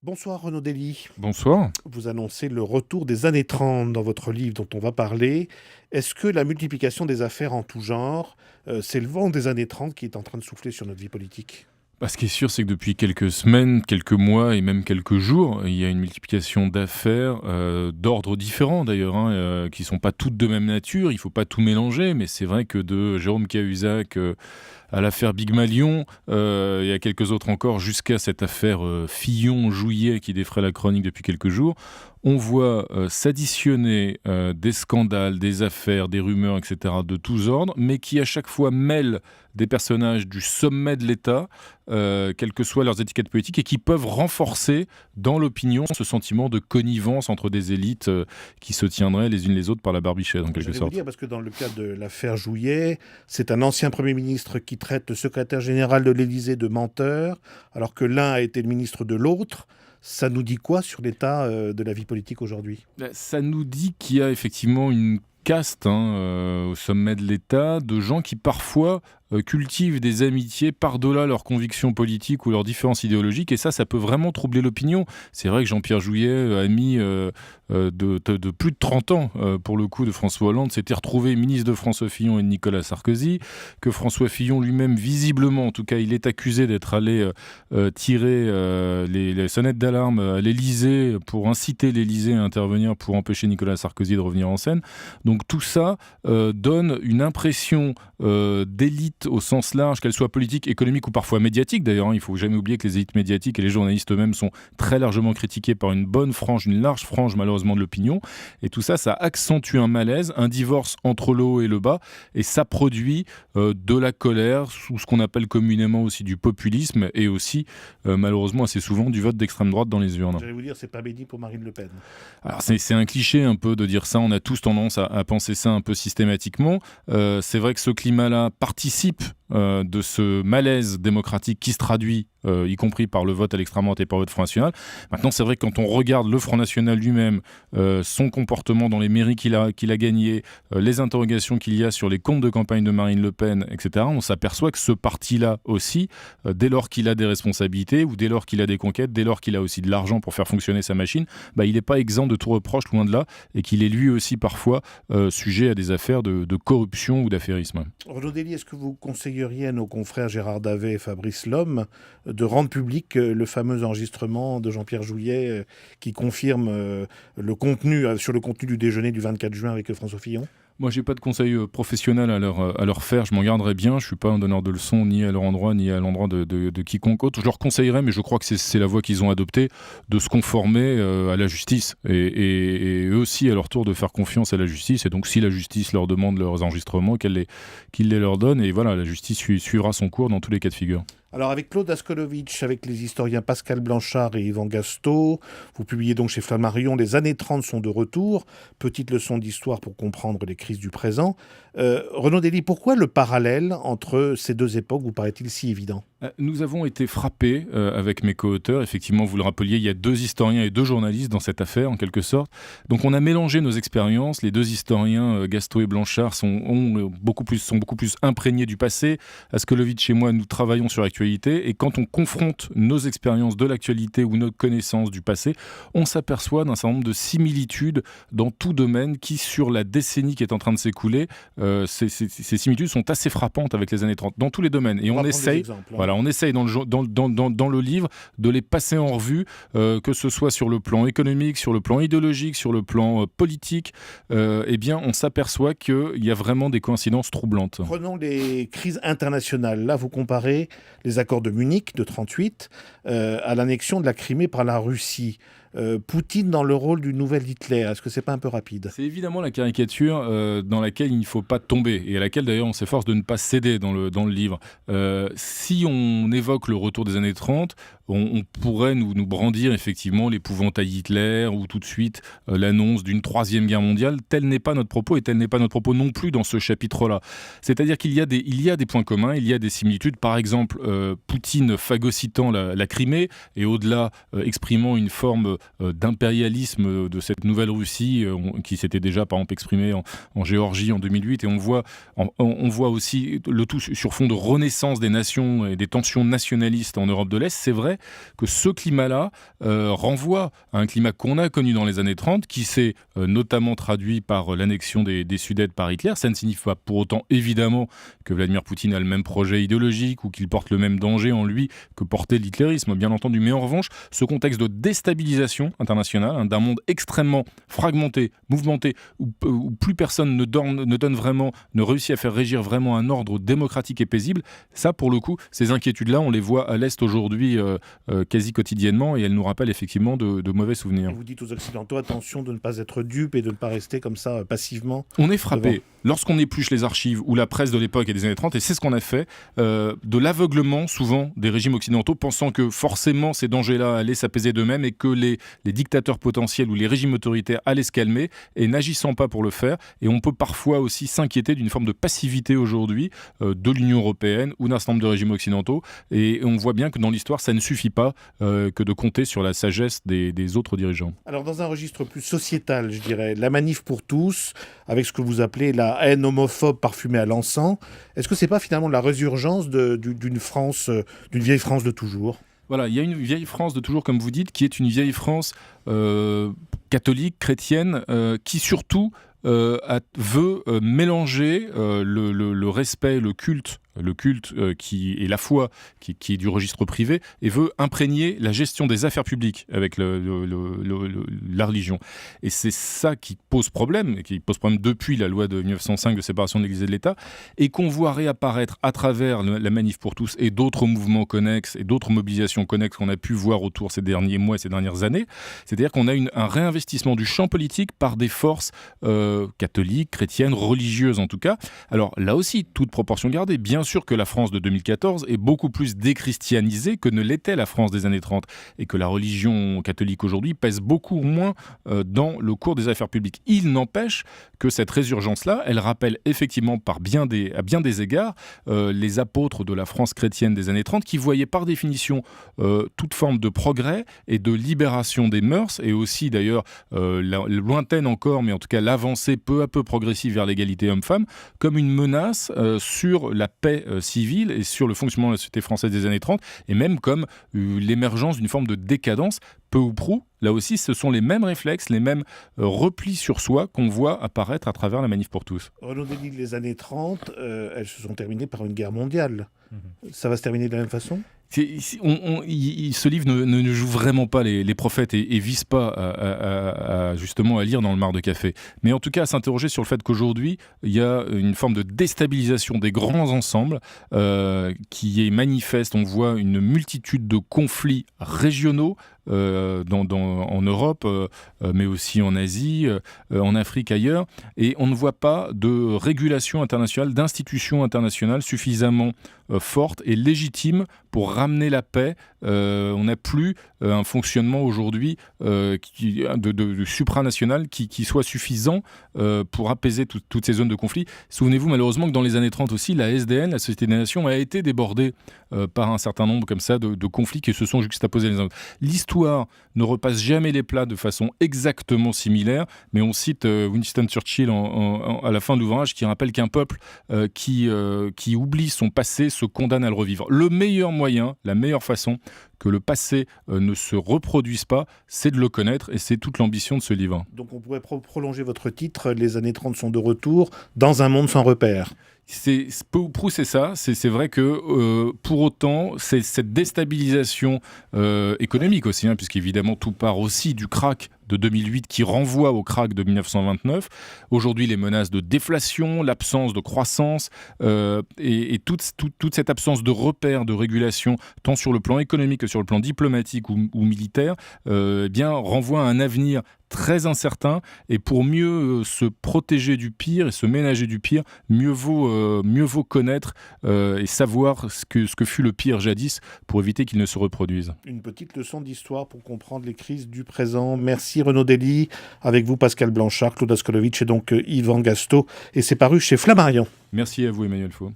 Bonsoir Renaud Dely. Bonsoir. Vous annoncez le retour des années 30 dans votre livre dont on va parler. Est-ce que la multiplication des affaires en tout genre, c'est le vent des années 30 qui est en train de souffler sur notre vie politique? Ce qui est sûr, c'est que depuis quelques semaines, quelques mois et même quelques jours, il y a une multiplication d'affaires d'ordres différents d'ailleurs, qui ne sont pas toutes de même nature. Il ne faut pas tout mélanger, mais c'est vrai que de Jérôme Cahuzac à l'affaire Big Malion, et à quelques autres encore, jusqu'à cette affaire Fillon-Jouillet qui défraie la chronique depuis quelques jours, on voit s'additionner des scandales, des affaires, des rumeurs, etc., de tous ordres, mais qui à chaque fois mêlent des personnages du sommet de l'État, quelles que soient leurs étiquettes politiques, et qui peuvent renforcer dans l'opinion ce sentiment de connivence entre des élites qui se tiendraient les unes les autres par la barbichette, en quelque J'allais vous sorte. dire, parce que dans le cas de l'affaire Jouillet, c'est un ancien Premier ministre qui traite le secrétaire général de l'Élysée de menteur, alors que l'un a été le ministre de l'autre. Ça nous dit quoi sur l'état de la vie politique aujourd'hui? Ça nous dit qu'il y a effectivement une caste au sommet de l'État de gens qui parfois cultivent des amitiés par-delà leurs convictions politiques ou leurs différences idéologiques, et ça peut vraiment troubler l'opinion. C'est vrai que Jean-Pierre Jouyet, ami de plus de 30 ans, pour le coup, de François Hollande, s'était retrouvé ministre de François Fillon et de Nicolas Sarkozy, que François Fillon lui-même, visiblement, en tout cas, il est accusé d'être allé tirer les sonnettes d'alarme à l'Élysée pour inciter l'Élysée à intervenir pour empêcher Nicolas Sarkozy de revenir en scène. Donc tout ça donne une impression d'élite au sens large, qu'elle soit politique, économique ou parfois médiatique d'ailleurs. Il ne faut jamais oublier que les élites médiatiques et les journalistes eux-mêmes sont très largement critiqués par une large frange malheureusement de l'opinion. Et tout ça, ça accentue un malaise, un divorce entre le haut et le bas, et ça produit de la colère, sous ce qu'on appelle communément aussi du populisme, et aussi malheureusement assez souvent du vote d'extrême droite dans les urnes. J'allais vous dire, c'est pas béni pour Marine Le Pen. Alors c'est un cliché un peu de dire ça, on a tous tendance à penser ça un peu systématiquement. C'est vrai que ce climat-là participe de ce malaise démocratique qui se traduit, y compris par le vote à l'extrême droite et par le vote Front National. Maintenant, c'est vrai que quand on regarde le Front National lui-même, son comportement dans les mairies qu'il a gagnés, les interrogations qu'il y a sur les comptes de campagne de Marine Le Pen, etc., on s'aperçoit que ce parti-là aussi, dès lors qu'il a des responsabilités ou dès lors qu'il a des conquêtes, dès lors qu'il a aussi de l'argent pour faire fonctionner sa machine, il n'est pas exempt de tout reproche, loin de là, et qu'il est lui aussi parfois sujet à des affaires de corruption ou d'affairisme. Renaud Dely, est-ce que vous conseilleriez à nos confrères Gérard Davet et Fabrice Lhomme de rendre public le fameux enregistrement de Jean-Pierre Jouyet qui confirme sur le contenu du déjeuner du 24 juin avec François Fillon? Moi, j'ai pas de conseil professionnel à leur faire. Je m'en garderai bien. Je suis pas un donneur de leçons ni à leur endroit ni à l'endroit de quiconque autre. Je leur conseillerais, mais je crois que c'est la voie qu'ils ont adoptée, de se conformer à la justice et eux aussi à leur tour de faire confiance à la justice. Et donc, si la justice leur demande leurs enregistrements, qu'ils les leur donnent. Et voilà, la justice suivra son cours dans tous les cas de figure. Alors avec Claude Askolovitch, avec les historiens Pascal Blanchard et Yvan Gastaut, vous publiez donc chez Flammarion Les années 30 sont de retour, petite leçon d'histoire pour comprendre les crises du présent. Renaud Dely, pourquoi le parallèle entre ces deux époques vous paraît-il si évident? Nous avons été frappés avec mes co-auteurs. Effectivement, vous le rappeliez, il y a 2 historiens et 2 journalistes dans cette affaire, en quelque sorte. Donc on a mélangé nos expériences. Les 2 historiens, Gastaut et Blanchard, sont beaucoup plus imprégnés du passé. Askolovitch et moi, nous travaillons sur l'actualité. Et quand on confronte nos expériences de l'actualité ou nos connaissances du passé, on s'aperçoit d'un certain nombre de similitudes dans tout domaine qui, sur la décennie qui est en train de s'écouler, ces similitudes sont assez frappantes avec les années 30, dans tous les domaines. Et on essaye... Voilà, on essaye dans le livre de les passer en revue, que ce soit sur le plan économique, sur le plan idéologique, sur le plan politique. Bien, on s'aperçoit qu'il y a vraiment des coïncidences troublantes. Prenons les crises internationales. Là, vous comparez les accords de Munich de 1938 à l'annexion de la Crimée par la Russie. Poutine dans le rôle du nouvel Hitler, est-ce que c'est pas un peu rapide? C'est évidemment la caricature dans laquelle il ne faut pas tomber, et à laquelle d'ailleurs on s'efforce de ne pas céder dans le livre. Si on évoque le retour des années 30, on pourrait nous brandir effectivement l'épouvantail Hitler ou tout de suite l'annonce d'une 3e guerre mondiale. Tel n'est pas notre propos, et tel n'est pas notre propos non plus dans ce chapitre-là. C'est-à-dire qu'il y a des points communs, il y a des similitudes. Par exemple, Poutine phagocytant la Crimée et au-delà exprimant une forme d'impérialisme de cette nouvelle Russie qui s'était déjà par exemple exprimée en Géorgie en 2008, et on voit aussi le tout sur fond de renaissance des nations et des tensions nationalistes en Europe de l'Est, c'est vrai que ce climat-là renvoie à un climat qu'on a connu dans les années 30, qui s'est notamment traduit par l'annexion des Sudètes par Hitler. Ça ne signifie pas pour autant, évidemment, que Vladimir Poutine a le même projet idéologique ou qu'il porte le même danger en lui que portait l'hitlérisme, bien entendu. Mais en revanche, ce contexte de déstabilisation internationale, d'un monde extrêmement fragmenté, mouvementé, où plus personne ne réussit à faire régir vraiment un ordre démocratique et paisible, ça, pour le coup, ces inquiétudes-là, on les voit à l'Est aujourd'hui quasi quotidiennement, et elles nous rappellent effectivement de mauvais souvenirs. Et vous dites aux Occidentaux, attention de ne pas être dupes et de ne pas rester comme ça passivement. On est frappé, lorsqu'on épluche les archives ou la presse de l'époque et des années 30, et c'est ce qu'on a fait, de l'aveuglement souvent des régimes occidentaux, pensant que forcément ces dangers-là allaient s'apaiser d'eux-mêmes et que les dictateurs potentiels ou les régimes autoritaires allaient se calmer, et n'agissant pas pour le faire. Et on peut parfois aussi s'inquiéter d'une forme de passivité aujourd'hui de l'Union européenne ou d'un certain nombre de régimes occidentaux. Et on voit bien que dans l'histoire, ça ne suffit pas que de compter sur la sagesse des autres dirigeants. Alors dans un registre plus sociétal, je dirais, la manif pour tous, avec ce que vous appelez la haine homophobe parfumée à l'encens, est-ce que c'est pas finalement la résurgence d'une France, d'une vieille France de toujours ? Voilà, il y a une vieille France de toujours, comme vous dites, qui est une vieille France catholique, chrétienne, qui surtout veut mélanger le respect, le culte qui est la foi, qui est du registre privé, et veut imprégner la gestion des affaires publiques avec la religion. Et c'est ça qui pose problème, et qui pose problème depuis la loi de 1905 de séparation de l'Église et de l'État, et qu'on voit réapparaître à travers la Manif pour tous et d'autres mouvements connexes et d'autres mobilisations connexes qu'on a pu voir autour ces derniers mois et ces dernières années. C'est-à-dire qu'on a un réinvestissement du champ politique par des forces catholiques, chrétiennes, religieuses en tout cas. Alors là aussi, toute proportion gardée, bien sûr que la France de 2014 est beaucoup plus déchristianisée que ne l'était la France des années 30, et que la religion catholique aujourd'hui pèse beaucoup moins dans le cours des affaires publiques. Il n'empêche que cette résurgence-là, elle rappelle effectivement à bien des égards les apôtres de la France chrétienne des années 30, qui voyaient par définition toute forme de progrès et de libération des mœurs, et aussi d'ailleurs lointaine encore, mais en tout cas l'avancée peu à peu progressive vers l'égalité homme-femme, comme une menace sur la paix civile et sur le fonctionnement de la société française des années 30, et même comme l'émergence d'une forme de décadence, peu ou prou. Là aussi, ce sont les mêmes réflexes, les mêmes replis sur soi qu'on voit apparaître à travers la Manif pour tous. Renaud Dely, les années 30, elles se sont terminées par une guerre mondiale. Ça va se terminer de la même façon ? Ce livre ne joue vraiment pas les prophètes et vise pas justement à lire dans le mar de café. Mais en tout cas, à s'interroger sur le fait qu'aujourd'hui, il y a une forme de déstabilisation des grands ensembles qui est manifeste. On voit une multitude de conflits régionaux en Europe, mais aussi en Asie, en Afrique, ailleurs. Et on ne voit pas de régulation internationale, d'institutions internationales suffisamment fortes et légitimes pour ramener la paix. On n'a plus un fonctionnement aujourd'hui de supranational qui soit suffisant pour apaiser toutes ces zones de conflit. Souvenez-vous malheureusement que dans les années 30 aussi, la SDN, la Société des Nations, a été débordée par un certain nombre comme ça de conflits qui se sont juxtaposés les uns aux autres. L'histoire ne repasse jamais les plats de façon exactement similaire, mais on cite Winston Churchill à la fin de l'ouvrage, qui rappelle qu'un peuple qui oublie son passé se condamne à le revivre. Le meilleur moyen, la meilleure façon que le passé ne se reproduise pas, c'est de le connaître, et c'est toute l'ambition de ce livre. Donc on pourrait prolonger votre titre, Les années 30 sont de retour, dans un monde sans repères. Peu ou prou, c'est ça. C'est vrai que pour autant, c'est cette déstabilisation économique aussi, puisqu'évidemment tout part aussi du krach de 2008 qui renvoie au krach de 1929. Aujourd'hui, les menaces de déflation, l'absence de croissance et toute cette absence de repères, de régulation, tant sur le plan économique que sur le plan diplomatique ou militaire, renvoie à un avenir très incertain. Et pour mieux se protéger du pire et se ménager du pire, mieux vaut connaître et savoir ce que fut le pire jadis pour éviter qu'il ne se reproduise. Une petite leçon d'histoire pour comprendre les crises du présent. Merci Renaud Dely. Avec vous Pascal Blanchard, Claude Askolovitch et donc Yvan Gastaut. Et c'est paru chez Flammarion. Merci à vous Emmanuel Faux.